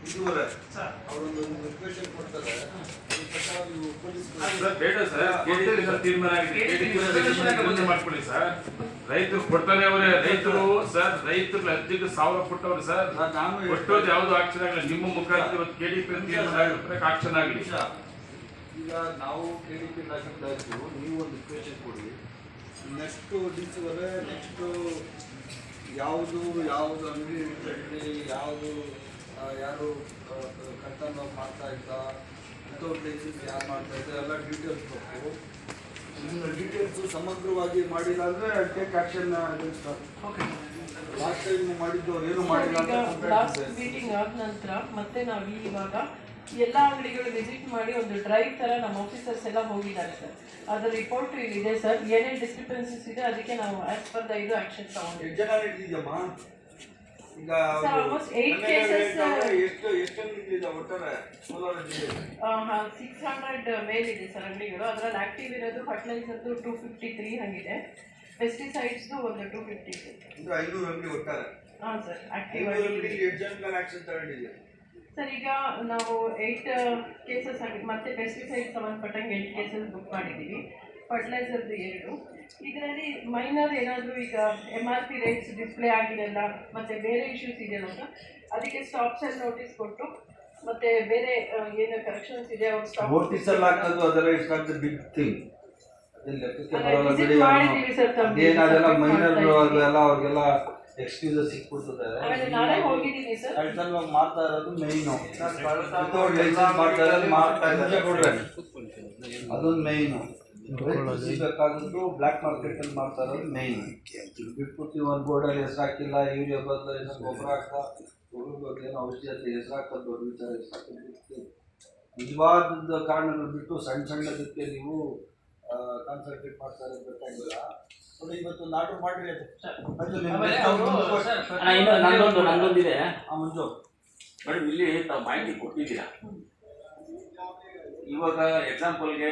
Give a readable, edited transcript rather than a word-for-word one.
ಇದುವರೆ ಅವರೊಂದು ರಿಕ್ವೆಸ್ಟ್ ಕೊಡ್ತಾರೆ ಬೇಡ ಸರ್ ತೀರ್ಮಾನ ಆಗಿದೆ ಮಾಡ್ಕೊಳ್ಳಿ ಸರ್. ರೈತರು ಕೊಡ್ತಾನೆ ಅವರೇ, ರೈತರು ಸರ್ ರೈತರು ಅರ್ಜಿಗೆ 1000 ಕೊಟ್ಟವ್ರೆ ಸರ್. ಕೊಟ್ಟೋದು ಯಾವ್ದು ಆಕ್ಷನ್ ಆಗಲಿ, ನಿಮ್ಮ ಮುಖಾಂತರ ಇವತ್ತು KDP ತೀರ್ಮಾನ ಆಗಲಿ, ಆಕ್ಷನ್ ಆಗಲಿ. ಈಗ ನಾವು KDP ಇಲಾಖೆ ನೀವು ಒಂದು ರಿಕ್ವೆಸ್ಟ್ ಕೊಡಿ. ನೆಕ್ಸ್ಟ್ ಡಿಸಿವರೆ ನೆಕ್ಸ್ಟ್ ಯಾವುದು ಅಂಗಡಿ ಯಾವುದು ಯಾರು ಕರ್ತವ್ಯ ಮಾಡ್ತಾ ಇದ್ದ ವಿತೌಟ್ ಲೈಸೆನ್ಸ್ ಯಾರು ಮಾಡ್ತಾ ಇದ್ದ ಎಲ್ಲ ಡೀಟೇಲ್ಸ್ ಬೇಕು. ಡೀಟೇಲ್ಸು ಸಮಗ್ರವಾಗಿ ಮಾಡಿಲ್ಲ ಅಂದರೆ ಟೇಕ್ ಆಕ್ಷನ್. ಲಾಸ್ಟ್ ಟೈಮ್ ಮಾಡಿದ್ದವ್ರು ಏನು ಮಾಡಿಲ್ಲ ಲಾಸ್ಟ್ ಮೀಟಿಂಗ್ ಆದ ನಂತರ ಮತ್ತೆ ನಾವು ಇವಾಗ ಎಲ್ಲ ಅಂಗಡಿಗಳು ವಿಸಿಟ್ ಮಾಡಿ ಒಂದು ಡ್ರೈವ್ ತರ ನಮ್ಮ ಆಫೀಸರ್ಸ್ ಎಲ್ಲ ಹೋಗಿದ್ದಾರೆ ಸರ್. ಅದರ ರಿಪೋರ್ಟ್ ಇದೆ ಸರ್. ಏನೇನು ಡಿಸ್ಕ್ರಿಪೆನ್ಸೀಸ್ ಇದೆ ಅದಕ್ಕೆ ನಾವು ಆಸ್ ಪರ್ ದ ಇದು ಆಕ್ಷನ್ ತಗೊಂಡಿದ್ದೀವಿ. ಎಷ್ಟು ಜನ ಹಿಡಿದಿದ್ದಮ್ಮ ಈಗ? Almost 8 cases. ಎಷ್ಟು ಅಂಗಡಿಗಳಿದೆ ಒಟ್ಟಾರೆ ಕೋಲಾರ ಜಿಲ್ಲೆಯಲ್ಲಿ? 600 ಮೇಲಿದೆ ಸರ್ ಅಂಗಡಿಗಳು. ಅದರಲ್ಲಿ ಆಕ್ಟಿವ್ ಇರೋದು ಫರ್ಟಿಲೈಸರ್ದು 253 ಹಂಗಿದೆ. ಪೆಸ್ಟಿಸೈಡ್ಸ್ದು ಒಂದು 250 ಇದೆ. ಅಂದ್ರೆ 500 ಅಂಗಡಿ ಒಟ್ಟಾರೆ? ಹಾಂ ಸರ್. ಆಕ್ಟಿವ್ ಅಂಗಡಿ ಎಷ್ಟು ಜನ ಮೇಲೆ ಆಕ್ಷನ್ ತಗೊಂಡಿದೆ ಸರ್? ಈಗ ನಾವು 8 ಕೇಸಸ್ ಮತ್ತೆ ಪೆಸ್ಟಿಸೈಡ್ ಸಂಬಂಧಪಟ್ಟಂಗೆ 8 ಕೇಸಸ್ ಬುಕ್ ಮಾಡಿದ್ದೀವಿ. ಫರ್ಟಿಲೈಸರ್ದು 2. ಇದರಲ್ಲಿ ಮೈನರ್ ಏನಾದರೂ ಈಗ MRP ರೇಟ್ಸ್ ಡಿಸ್ಪ್ಲೇ ಆಗಿರಲ್ಲ ಮತ್ತು ಬೇರೆ ಇಶ್ಯೂಸ್ ಇದೆಯಲ್ಲ ಅಂತ ಅದಕ್ಕೆ ಸ್ಟಾಪ್ ಸೆಲ್ ನೋಟಿಸ್ ಕೊಟ್ಟು ಮತ್ತೆ ಬೇರೆ ಏನು ಕರೆಕ್ಷನ್ಸ್ ಇದೆ ಅವ್ರು ಸ್ಟಾಪ್ ನೋಟಿಸ್ ಎಲ್ಲ ಹಾಕೋದು ಅದೆಲ್ಲ it's not the big thing. ಅದೆಲ್ಲ ಮೈನರ್ ಅದೆಲ್ಲ ಅವ್ರಿಗೆಲ್ಲ ಎಕ್ಸ್ಕ್ಯೂಸಸ್ ಸಿಕ್ಬಿಡ್ತದೆ. ನಾಳೆ ಹೋಗಿದ್ದೀನಿ ಸರ್. ಕಳ್ತನವಾಗಿ ಮಾಡ್ತಾ ಇರೋದು ಮೈನು. ಲೈಸೆನ್ಸ್ ಮಾಡ್ತಾ ಇರೋದು ಅದೊಂದು ಮೈನು. ಸಿಗಬೇಕಾದ್ದು ಬ್ಲ್ಯಾಕ್ ಮಾರ್ಕೆಟಲ್ಲಿ ಮಾಡ್ತಾ ಇರೋದು ಮೈನ್. ಬಿಟ್ಬಿಟ್ಟು ಒಂದು ಬೋರ್ಡಲ್ಲಿ ಹೆಸರು ಹಾಕಿಲ್ಲ, ಯೂರಿಯಾ ಬದಲು ಏನೋ ಗೊಬ್ಬರ ಹಾಕ್ತಾ ಏನೋ ಔಷಧಿ ಅಂತ ಹೆಸರು ಹಾಕೋದು ದೊಡ್ಡ ವಿಚಾರ. ನಿಜವಾದ ಕಾರಣಗಳು ಬಿಟ್ಟು ಸಣ್ಣದಕ್ಕೆ ನೀವು ಕಾನ್ಸಂಟ್ರೇಟ್ ಮಾಡ್ತಾ ಇರೋದು ಬೇಕಾಗಿಲ್ಲ. ನೋಡಿ ಇವತ್ತು ಆರ್ಡರ್ ಮಾಡಿರಿ. ನಂದೊಂದಿದೆ ಮುಂಜು ಮೇಡಮ್, ಇಲ್ಲಿ ತಾವು ಮಾಹಿತಿ ಕೊಟ್ಟಿದ್ದೀರಾ. ಇವಾಗ ಎಕ್ಸಾಂಪಲ್ಗೆ